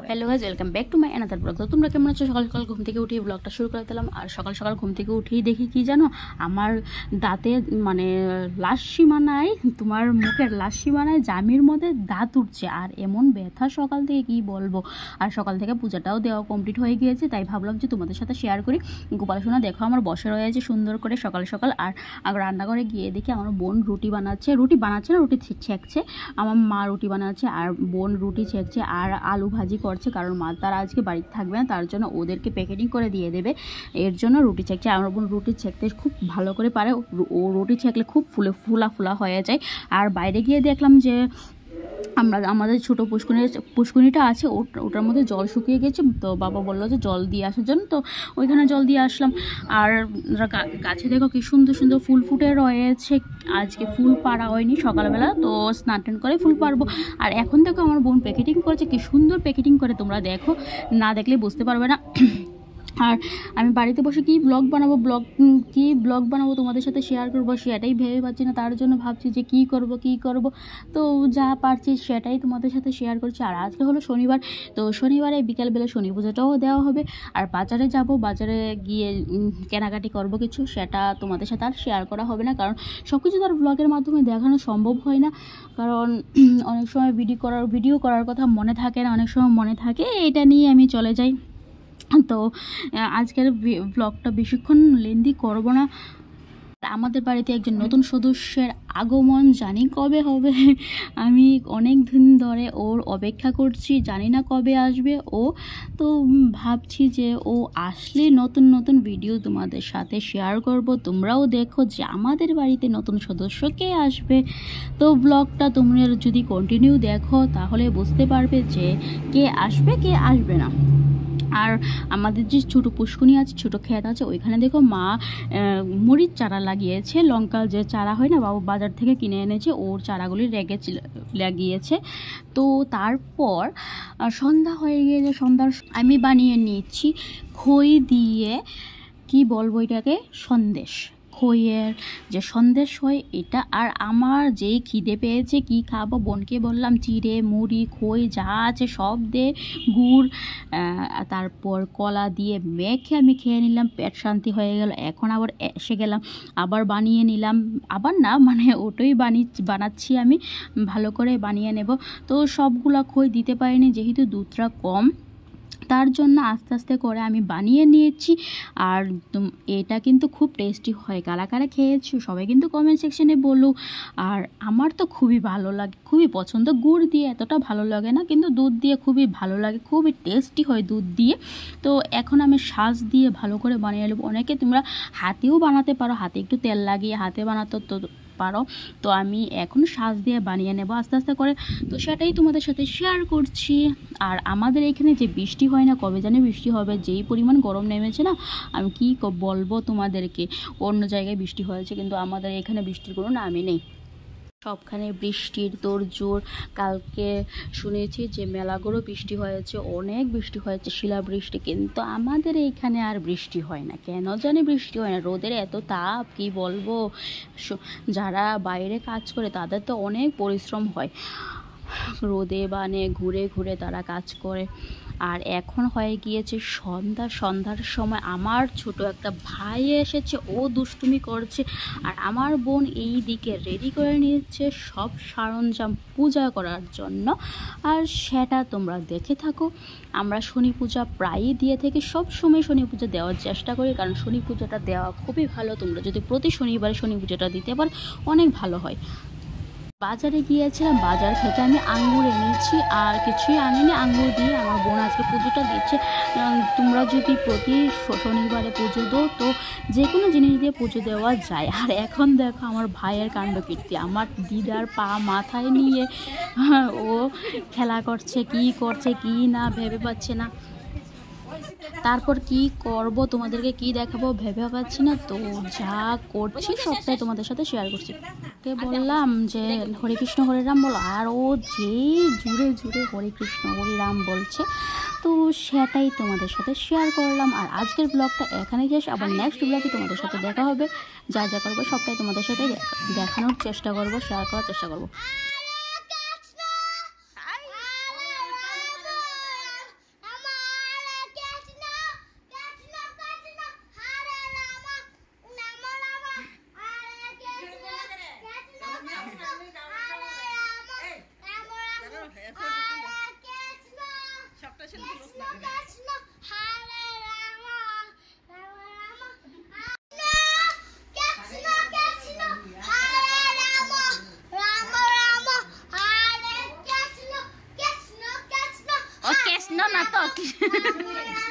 Hello guys, welcome back to my another blog. তো তোমরা কেমন আছো? সকাল সকাল ঘুম থেকে উঠে ব্লগটা শুরু করে দিলাম। আর সকাল সকাল ঘুম থেকে উঠেই দেখি কি জানো, আমার দাঁতে মানে লাস্ট সীমানায়, তোমার মুখের লাস্ট সীমানায় জামির মধ্যে দাঁত উঠছে। আর এমন ব্যথা সকাল থেকে কি বলবো। আর সকাল থেকে পূজাটাও দেওয়া কমপ্লিট হয়ে গিয়েছে, তাই ভাবলাম যে তোমাদের সাথে শেয়ার করি। গোপাল সোনা দেখো আমার বসে রয়েছে সুন্দর করে সকাল সকাল। আর রান্নাঘরে গিয়ে দেখি আমার বোন রুটি বানাচ্ছে না, রুটি ছেঁকছে। আমার মা রুটি বানাচ্ছে আর বোন রুটি ছেঁকছে আর আলু ভাজি করছে, কারণ মা তারা আজকে বাড়িতে থাকবে না, তার জন্য ওদেরকে প্যাকেটিং করে দিয়ে দেবে, এর জন্য রুটি ছেঁকছে। আমার বোন রুটি ছেঁকতে খুব ভালো করে পারে, ও রুটি ছেঁকলে খুব ফুলা হয়ে যায়। আর বাইরে গিয়ে দেখলাম যে আমাদের ছোটো পুষ্কুনিটা আছে, ওটার মধ্যে জল শুকিয়ে গেছে। তো বাবা বললো যে জল দিয়ে আসার জন্য, তো ওইখানে জল দিয়ে আসলাম। আর গাছে দেখো কি সুন্দর সুন্দর ফুল ফুটে রয়েছে। আজকে ফুল পাড়া হয়নি সকালবেলা, তো স্নান টান করে ফুল পারবো। আর এখন দেখো আমার বোন প্যাকেটিং করেছে, কি সুন্দর প্যাকেটিং করে, তোমরা দেখো, না দেখলে বুঝতে পারবে না। আর আমি বাড়িতে বসে কি ব্লগ বানাবো তোমাদের সাথে শেয়ার করবো, সেটাই ভেবে পাচ্ছি না। তার জন্য ভাবছি যে কি করব। তো যা পারছি সেটাই তোমাদের সাথে শেয়ার করছি। আর আজকে হলো শনিবার, তো শনিবারে বিকালবেলা শনি পূজাটাও দেওয়া হবে। আর বাজারে যাব, বাজারে গিয়ে কেনাকাটি করব কিছু, সেটা তোমাদের সাথে আর শেয়ার করা হবে না, কারণ সব কিছু তার ব্লগের মাধ্যমে দেখানো সম্ভব হয় না। কারণ অনেক সময় ভিডিও করার কথা মনে থাকে না, অনেক সময় মনে থাকে, এটা নিয়ে আমি চলে যাই। তো আজকের ব্লগটা বেশিক্ষণ লেন্দি করব না। আমাদের বাড়িতে একজন নতুন সদস্যের আগমন, জানি কবে হবে। আমি অনেক দিন ধরে ওর অপেক্ষা করছি, জানি না কবে আসবে ও। তো ভাবছি যে ও আসলে নতুন নতুন ভিডিও তোমাদের সাথে শেয়ার করব, তোমরাও দেখো যে আমাদের বাড়িতে নতুন সদস্য কে আসবে। তো ব্লগটা তোমরা যদি কন্টিনিউ দেখো তাহলে বুঝতে পারবে যে কে আসবে না। আর আমাদের যে ছোটো পুষ্কুনি আছে, ছোটো ক্ষেত আছে, ওইখানে দেখো মা মরিচ চারা লাগিয়েছে, লঙ্কা যে চারা হয় না, বাবু বাজার থেকে কিনে এনেছে, ওর চারাগুলি লাগিয়েছে। তো তারপর সন্ধ্যা হয়ে গিয়েছে, সন্ধ্যার আমি বানিয়ে নিচ্ছি খই দিয়ে, কি বলবো এটাকে, খইয়ের যে সন্দেশ হয় এটা। আর আমার যেই খিদে পেয়েছে, কি খাবো, বোনকে বললাম চিড়ে মুড়ি খই যা আছে সব দিয়ে, গুড় তারপর কলা দিয়ে মেখে আমি খেয়ে নিলাম, পেট শান্তি হয়ে গেল। এখন আবার এসে গেলাম, আবার বানিয়ে নিলাম, আবার না মানে ওটাই বানাচ্ছি আমি, ভালো করে বানিয়ে নেব। তো সবগুলা খই দিতে পারিনি, যেহেতু দুধটা কম, তার জন্য আস্তে আস্তে করে আমি বানিয়ে নিয়েছি। আর এটা কিন্তু খুব টেস্টি হয়, কারা কারা খেয়েছি সবাই কিন্তু কমেন্ট সেকশনে বলো। আর আমার তো খুবই ভালো লাগে, খুবই পছন্দ। গুড় দিয়ে এতটা ভালো লাগে না, কিন্তু দুধ দিয়ে খুবই ভালো লাগে, খুবই টেস্টি হয় দুধ দিয়ে। তো এখন আমি শাঁস দিয়ে ভালো করে বানিয়ে নেব। অনেকে তোমরা হাতেও বানাতে পারো, হাতে একটু তেল লাগিয়ে হাতে বানাতে তো পারো। তো আমি এখন শাঁস দিয়ে বানিয়ে নেব আস্তে আস্তে করে, তো সেটাই তোমাদের সাথে শেয়ার করছি। আর আমাদের এখানে যে বৃষ্টি হয় না, কবে জানি বৃষ্টি হবে, যেই পরিমাণ গরম নেমেছে না, আমি কি বলবো তোমাদেরকে। অন্য জায়গায় বৃষ্টি হয়েছে, কিন্তু আমাদের এখানে বৃষ্টির কোনো নামই নেই, সবখানে বৃষ্টির তোড়জোড়। কালকে শুনেছি যে মেলাগুলো বৃষ্টি হয়েছে, অনেক বৃষ্টি হয়েছে, শিলাবৃষ্টি, কিন্তু আমাদের এইখানে আর বৃষ্টি হয় না, কেন জানি বৃষ্টি হয় না। রোদের এত তাপ, কি বলবো। যারা বাইরে কাজ করে তাদের তো অনেক পরিশ্রম হয়, রোদে বানে ঘুরে ঘুরে তারা কাজ করে। আর এখন হয়ে গিয়েছে সন্ধ্যার সময় আমার ছোট একটা ভাই এসেছে, ও দুষ্টুমি করছে। আর আমার বোন এই দিকে রেডি করে নিচ্ছে সব সরঞ্জাম পূজা করার জন্য। আর সেটা তোমরা দেখে থাকো। আমরা শনি পূজা প্রায়ই দিয়ে থাকি, সব সময় শনি পূজা দেওয়ার চেষ্টা করি, কারণ শনি পূজাটা দেওয়া খুবই ভালো। তোমরা যদি প্রতি শনিবারে শনি পূজাটা দিতে পারো অনেক ভালো হয়। বাজারে গিয়েছিলাম, বাজার থেকে আমি আঙ্গুর এনেছি, আর কিছুই আনিনি, আঙ্গুর দিয়ে আমার বোন আজকে পুজোটা দিচ্ছে। তোমরা যদি প্রতি শনিবারে পুজো দাও, তো যে কোনো জিনিস দিয়ে পুজো দেওয়া যায়। আর এখন দেখো আমার ভাইয়ের কাণ্ডকীর্তি, আমার দিদার পা মাথায় নিয়ে ও খেলা করছে, কি না ভেবে পাচ্ছে না। তারপর কি করব, তোমাদেরকে কি দেখাবো ভেবে পাচ্ছি না। তো যা করছি সবটাই তোমাদের সাথে শেয়ার করছি। কে বললাম যে হরে কৃষ্ণ হরে রাম বলো, আর ও যে জুড়ে জুড়ে হরে কৃষ্ণ হরে রাম বলছে, তো সেটাই তোমাদের সাথে শেয়ার করলাম। আর আজকের ব্লগটা এখানে শেষ, আবার নেক্সট ব্লগে তোমাদের সাথে দেখা হবে। যা যা করবো সবটাই তোমাদের সাথে দেখানোর চেষ্টা করবো, শেয়ার করার চেষ্টা করবো। না তো